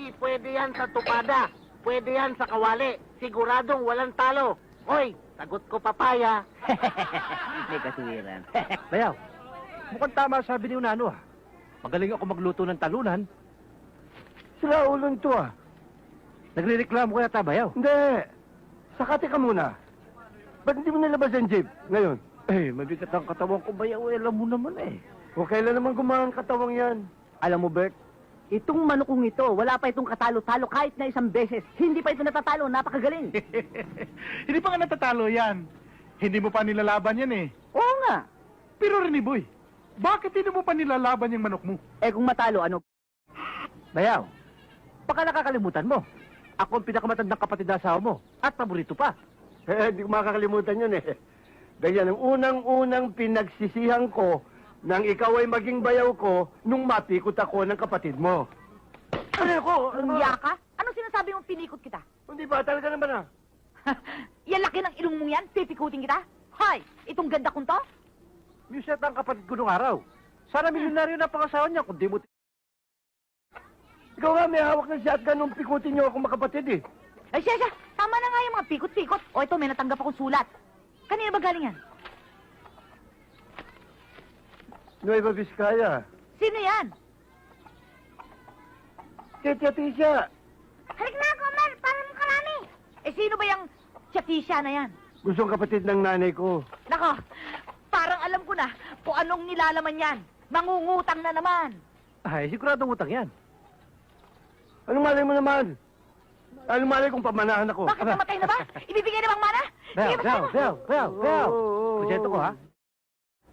Hindi pwede yan sa tupada. Pwede yan sa kawali. Siguradong walang talo. Hoy, sagot ko papaya. May kasuwiran. Bayaw, mukhang tama sabi ni Unano ah. Magaling ako magluto ng talunan. Sila ulon to ah. Nagrereklamo ka yata, Bayaw. Hindi. Sakati ka muna. Ba't hindi mo nilabas ang jeep ngayon? Eh, mabigat ang katawan ko, Bayaw. Eh, alam mo naman eh. O kailan naman gumahan katawang yan? Alam mo, Bert, itong manukong ito, wala pa itong katalo-talo kahit na isang beses. Hindi pa ito natatalo, napakagaling. Hindi pa nga natatalo yan. Hindi mo pa nilalaban yan eh. Oo nga. Pero Riniboy, bakit hindi mo pa nilalaban yung manok mo? Eh kung matalo, ano? Bayaw, baka nakakalimutan mo. Ako ang pinakamatandang kapatid na asawa mo. At paborito pa. Hindi ko makakalimutan yun eh. Ganyan ang unang-unang pinagsisihan ko nang ikaw ay maging bayaw ko nung mapikot ako ng kapatid mo. Ano ako? Lumiya ka? Ano sinasabi mong pinikot kita? Hindi ba? Talaga naman ah. Yan laki ng ilong mong yan, pipikutin kita? Hoy, itong ganda kong to? Muset ang kapatid ko nung araw. Sana milyonaryo na pangasawa niya kung di mo... Ikaw nga may hawak ng shotgun nung pikutin niyo ako makapatid eh. Ay, siya, tama na nga yung mga pikot-pikot. O ito, may natanggap akong sulat. Kanina ba galing yan? Nueva Vizcaya. Sino yan? Tita Tisha. Halik na ako, Mel, para mo karami. Eh, sino ba yung chatisha na yan? Gustong kapatid ng nanay ko. Nako, parang alam ko na kung anong nilalaman yan. Mangungutang na naman. Ay, siguradong utang yan. Anong malay mo naman? Anong malay kung pamanahan ako? Bakit namatay na ba? Ibibigay na bang mana? Sige, Bayaw. Presento ko ha.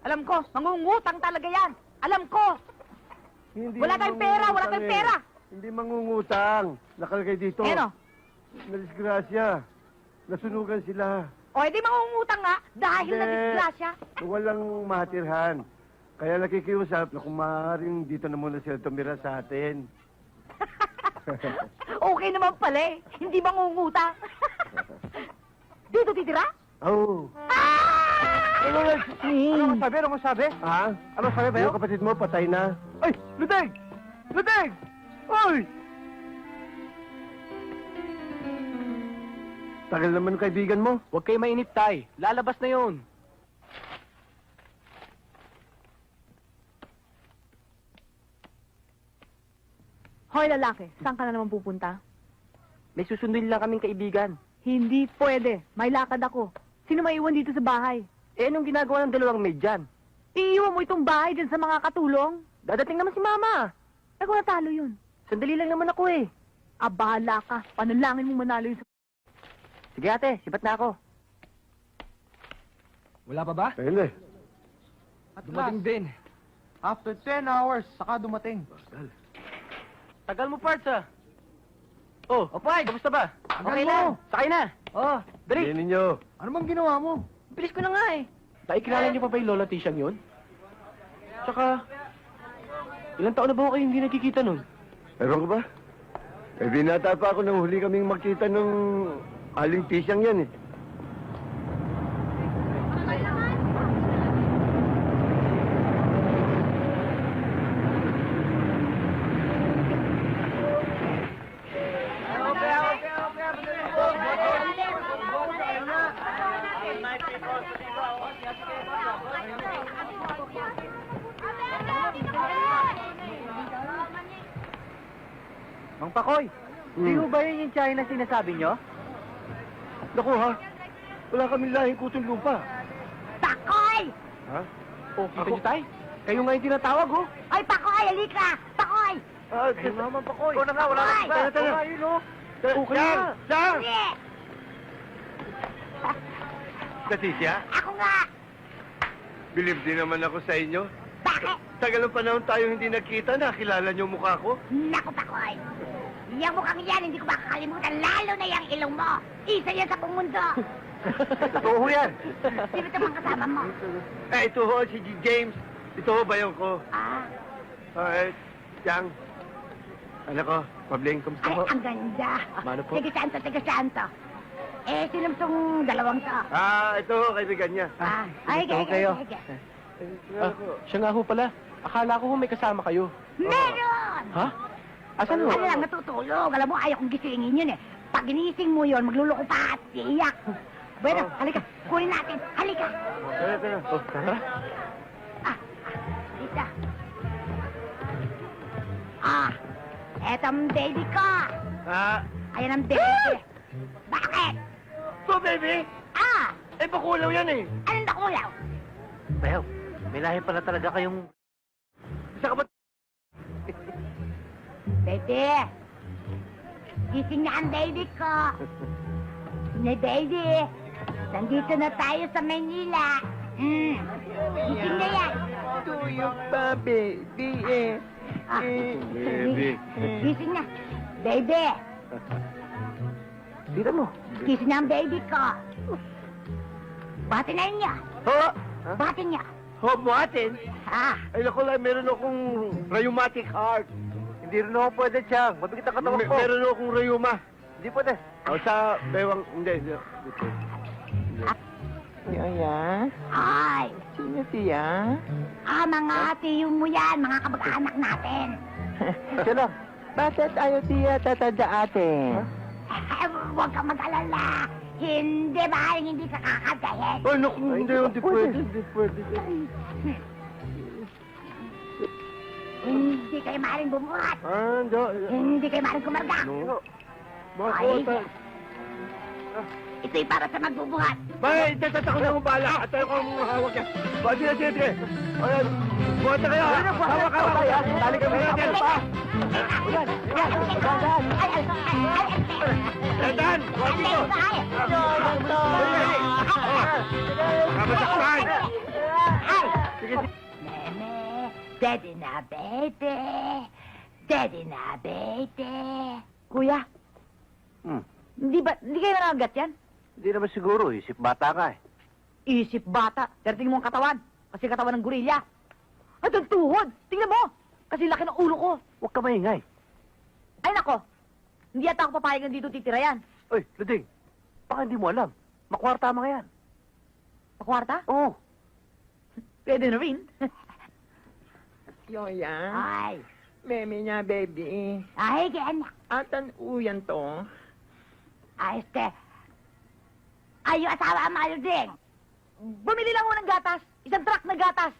Alam ko, mangungutang talaga yan. Alam ko. Hindi Wala tayong pera, wala tayong pera. Hindi mangungutang. Nakalagay dito. Eh, no? Nadisgrasya. Nasunugan sila. O, edi mangungutang nga dahil Hindi. na disgrasya. Walang matirhan. Kaya nakikiusap na kung maaaring dito na muna sila tumira sa atin. Okay naman pala eh. Hindi mangungutang. Dito titira? Oo. Ano sabi? Ano sabi? Ha? Ano sabi, Bayaw? Yung kapatid mo patay na. Ay! Ludeng! Ludeng! Ay! Tagal naman ng kaibigan mo. Huwag kayo mainip, Tay. Lalabas na yun. Hoy, lalaki, saan ka na naman pupunta? May susunduin lang kaming kaibigan. Hindi pwede. May lakad ako. Sino maiwan dito sa bahay? Eh, anong ginagawa ng dalawang maid dyan? Iiwan mo itong bahay dyan sa mga katulong? Dadating naman si Mama. Eh, kung natalo yun. Sandali lang naman ako eh. Bahala ka. Panalangin mo manalo yun sa... Sige ate, sibat na ako. Wala pa ba? Ayun eh. Dumating din. After 10 hours, saka dumating. Tagal mo, Parts, ah. Oh, Opay, kamusta ba? Okay lang. Sakay na. Oh, dali. Hindi ninyo. Ano bang ginawa mo? Bilis ko na nga eh. Tay, kilala niyo pa ba yung Lola Tishang yun? Tsaka, ilang taon na ba ako kayo hindi nakikita nun? Ewan ko ba? Eh, binata pa ako nang huli kaming makita ng aling tisyang yan eh. Mang Pakoy, di ba yun yung China sinasabi nyo? Naku ha, wala kaming lahing kutong lupa. Pakoy! Ha? Oh, kita niyo, Tay? Kayo nga yung tinatawag, oh. Ay, Pakoy, halika! Pakoy! Ayun naman, Pakoy. Ikaw na nga, wala Ay! na. Tara, tara. Ayun, oh. Oh, kayo na. Siyang! Sige! Katisya, Ako nga! believe din naman ako sa inyo. Bakit? Tagal ng panahon tayo hindi nakita, nakilala niyo mukha ko. Naku, Pakoy! Yung mukhang yan, hindi ko makakalimutan, lalo na yung ilong mo. Isa yan sa buong mundo. Totoo yan. Sino ito bang kasama mo? Eh, ito ho, si James. Ito ho, bayaw ko. Ah, Siyang. Ano ko, Pabling, kumusta ay, ho? ang ganda. Mano po? Tiga santo. Eh, sino itong dalawang to? Ito ho, kaibigan niya. Ay, gusto ko kayo. Ah, Siya nga ho pala. Akala ko ho may kasama kayo. Meron! Ha? Asan mo? Ano lang, natutulog. Alam mo, ayaw kong gisingin yun eh. Pag ginising mo yun, magluloko pa at iiyak. Bueno, halika. Kunin natin. Halika. Tara. Dito. Eto ang baby ko. Ayan ang baby. Bakit? So, baby, bakulaw yan eh. Anong nakulaw? Bayaw, may lahi pala talaga kayong... Isa ka ba? Baby. Gising na ang baby ko. Na baby. Nandito na tayo sa Manila. Gising na yan. Tuyok pa, baby eh. Baby. Gising na. Baby. Tira mo. Gising na ang baby ko. Bati na niya. Bati niya. Buhatin? Ay, naku lang, meron akong rheumatic heart. Hindi rin ako pwede, Chang. Mabigat ang katawan ko. Meron akong rheuma. Hindi pwede. O sa bewang, hindi. Yaya? Ay. Sino siya? Mga tiyo mo yan. Mga kabag-anak natin. Siya lang. Bakit ayaw siya tatanda atin? Huwag kang mag-alala. Hindi ba? Hindi ka kakagayin. Ay, naku, hindi pwede. Hindi kayo maaaring bumuhat. Hindi. Hindi kayo maaaring kumarga. No. Ay. Bakit? Ito'y para sa magbubuhat. Bakit? Tatak ko na akong bala. At tayo ko ang hawak yan. Sige. Ayan. Buhat na kayo. Hawak. Tali kami natin. Dandan! Buhat dito! Kamasaktan! Sige. Meme, daddy na baby. Daddy na baby. Kuya, Hmm. hindi kayo nangagat yan? Hindi naman siguro. Isip bata ka eh. Isip bata. Pero tingnan mo ang katawan. Kasi katawan ng gorilla. At ang tuhod. Tingnan mo. Kasi laki ng ulo ko. Huwag ka maingay. Ay nako. Hindi yata ako papayag na dito titira yan. Uy, Luding. Baka hindi mo alam. Makwarta mga yan. Sa kwarta? Oo. Pwede na rin. Yoya? Ay. Meme niya, baby. Ay, gan. Atan uyan to. Ay, ay, yung asawa ang malo din. Bumili lang ho ng gatas. Isang truck na gatas.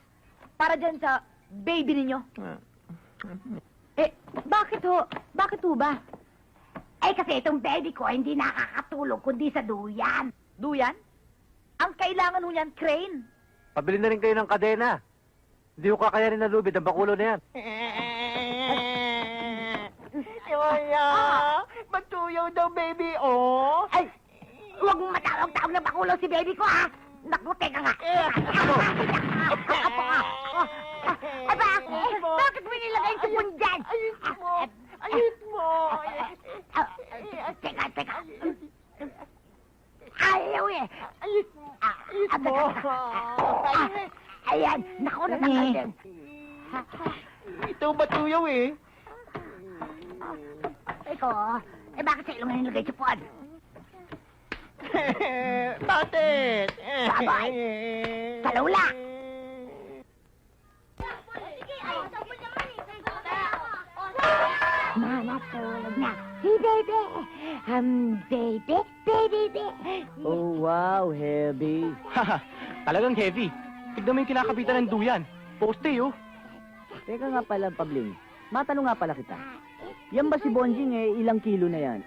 Para dyan sa baby ninyo. Eh, bakit ho? Bakit ho ba? Eh, kasi itong baby ko hindi nakakatulog kundi sa duyan. Duyan? Ang kailangan ho niyan, crane. Pabili na rin kayo ng kadena. Hindi ko kakayanin na lubid ang bakulo na yan. Yoya! Matuyaw daw, baby, oh! Ay, huwag mong matawag-tawag na bakulo si baby ko, ha? Naku, teka nga. Apo ka. Ay, bakit? Bakit mo nilagay yung tupon dyan? Ayos mo! Ayos mo! Teka. Ayaw eh. Ayos mo! Ayos mo! Ayan, naku, natanggal din. Ito matuyaw eh. Ikaw, bakit sa ilong na nilagay tupon? Bakit? Sabay. Sa lula. Natulog na. Si baby. Baby. Oh, wow, heavy. Talagang heavy. Tignan mo yung kinakapitan ng duyan. Poste, oh. Teka nga pala, Pabling. Matanong nga pala kita. Yan ba si Bonjing ilang kilo na yan?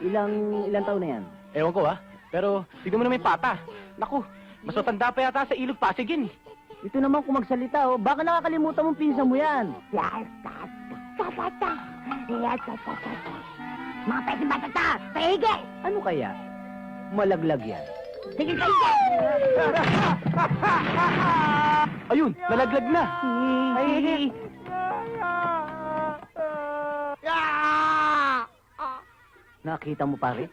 Ilang taon na yan? Ewan ko, ha? Pero tignan mo na may pata. Naku, mas matanda pa yata sa ilog Pasig yun, eh. Ito naman kung magsalita, oh. Baka nakakalimutan mong pinsan mo yan. Mga pwede batata, paigil! Ano kaya? Malaglag yan. Sige kayo! Ayun, nalaglag na. Ay, nakita mo pare?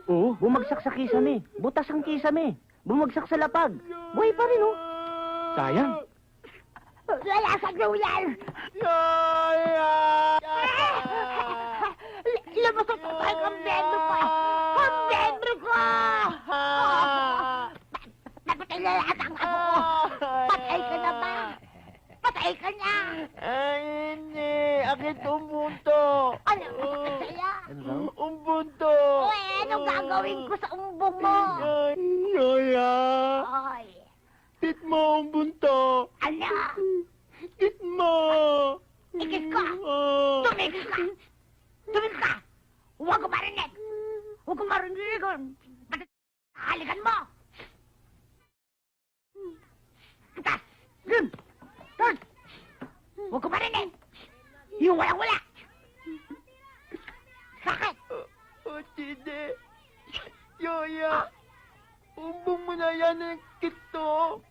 Oo. Bumagsak sa kisame. Butas ang kisame. Bumagsak sa lapag. Buhay pa rin, oh. Sayang. Wala sa duyan! Labas at patay ang bendo ko! Ang bendo ko! Napatay na lahat ang apo ko! Patay ka na ba? Patay ka na! Ay, hindi. Akit mo bunto. Ano saya? Ano daw? Ang bunto. Uy, anong gagawin ko sa umbong mo? Yoya. Ay, Tit mo ang bunto. ano? Tit mo. Ikis ko! Tumigil ka! Tumigil ka! Huwag ko marinig! Huwag ko marinig! Halikan mo! Tas! Yun! Tas! Huwag ko marinig! Yung walang-wala! Sakit! Oh, Chide. Yoya. Umbong mo na yan ang kito.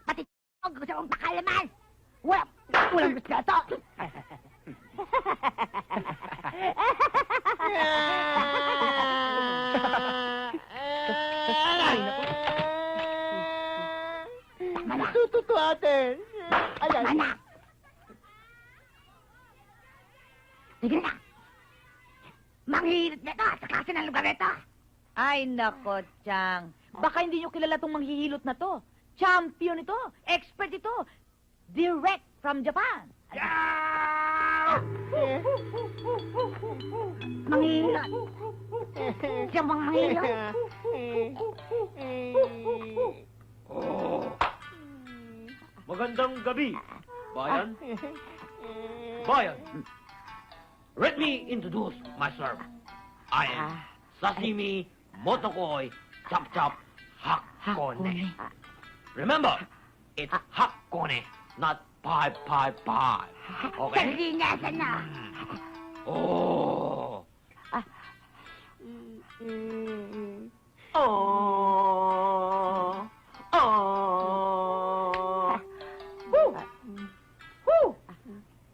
Pati gusto mong pakalaman! Walang gusto ito! Tututo ate. Ayan. Anak! Sige na! Manghihirit na ito sa klase ng lugar na ito! Ay, nako, Chang. Baka hindi nyo kilala tong manghihilot na to. Champion ito. Expert ito. Direct from Japan. Manghihirot! Siya bang manghihirot? Magandang gabi, bayan. Bayan. Let me introduce myself. I am Sashimi Motokoi Chop Chop Hakone. Remember, it's Hakone, not pie. Okay? Sardinas na! Oh.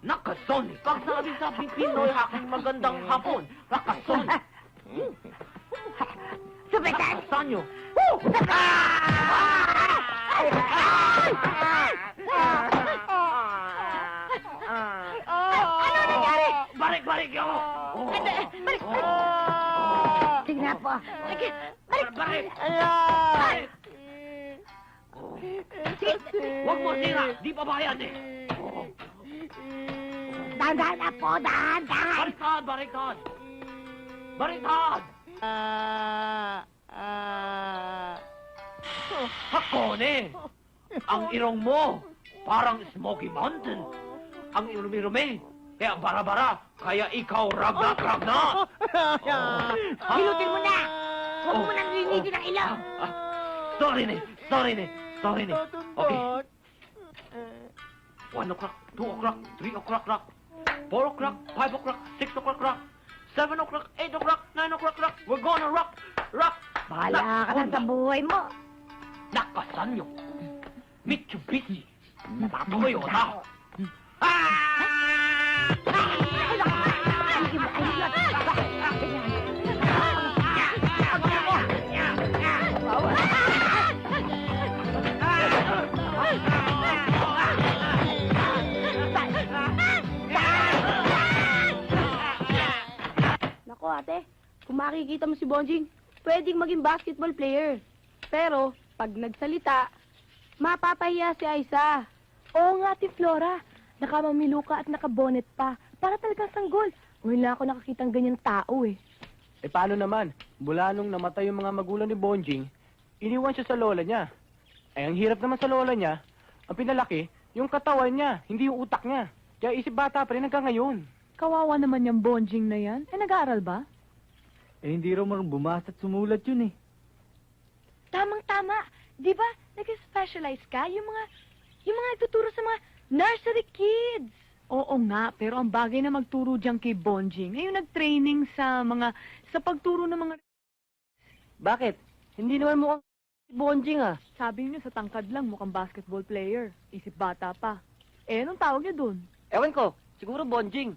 Nakasoni. Pag sabi sa Pinoy aking magandang hapon, nakasoni. Supitan! Sanyo. Ano nangyari? Balik ako. Balik! Sige na po. Sige, balik! Balik. Balik! Sige, Huwag mo sira. Di pa bayad eh. dahan-dahan na po, dahan-dahan! Baliktad. Baliktad. Hakone. Ang irong mo, parang Smoky Mountain. Ang irumi-rumi, kaya bara-bara, kaya ikaw ragnak. Hilutin mo na! Huwag mo nang linitin ang ilaw! Sorry ne. Okay. 1 o'clock, 2 o'clock, 3 o'clock, 4 o'clock, 5 o'clock, 6 o'clock, 7 o'clock, 8 o'clock, 9 o'clock, we're gonna rock. Bahala ka na sa buhay mo! Nakasan nyo. Mitsubishi. Toyota. Nako ate, kung makikita mo si Bonjing, pwedeng maging basketball player. Pero, pag nagsalita, mapapahiya si Aiza. Oo nga, Ate Flora. Nakamamilo ka at nakabonet pa. Para talagang sanggol. Ngayon lang ako nakakitang ganyang tao eh. Eh paano naman? Mula nung namatay yung mga magulang ni Bonjing, iniwan siya sa lola niya. Eh ang hirap naman sa lola niya, ang pinalaki, yung katawan niya, hindi yung utak niya. Kaya isip bata pa rin hanggang ngayon. Kawawa naman yung Bonjing na yan. Eh, nag-aaral ba? Eh hindi raw marunong bumasa at sumulat yun eh. Tamang-tama. Di ba, nag-specialize ka? Yung mga nagtuturo sa mga nursery kids. Oo nga, pero ang bagay na magturo dyan kay Bonjing, ay yung nag-training sa pagturo ng mga... Bakit? Hindi naman mukhang si Bonjing ah. Sabi niyo sa tangkad lang, mukhang basketball player. Isip bata pa. Eh, anong tawag niya dun? Ewan ko, siguro Bonjing.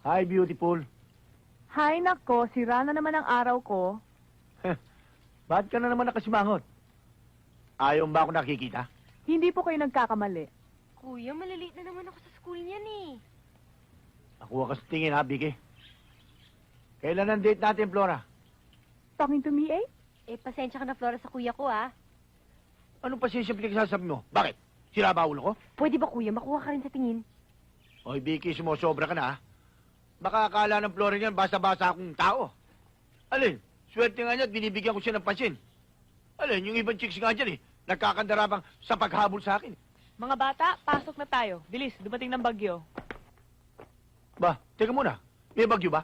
Hi, beautiful. Hay nako, sira na naman ang araw ko. Bakit ka na naman nakasimangot? Ayaw ba ako nakikita? Hindi po kayo nagkakamali. Kuya, maliliit na naman ako sa school niyan eh. Nakuha ka sa tingin ha, Vicky. Kailan ang date natin, Flora? talking to me, eh? Eh, pasensya ka na, Flora, sa kuya ko, ah. Anong pasensya pinagsasabi mo? Bakit? Sira ba ulo ko? Pwede ba, kuya? Makuha ka rin sa tingin. Oy, Vicky, sumosobra ka na, ha? Baka akala ng Flora niyan, basta-basta akong tao. Alin, swerte nga niya at binibigyan ko siya ng pansin. Alin, yung ibang chicks nga dyan, nagkakandarabang sa paghabol sa akin. Mga bata, pasok na tayo. Bilis, dumating ng bagyo. Ba, teka muna. May bagyo ba?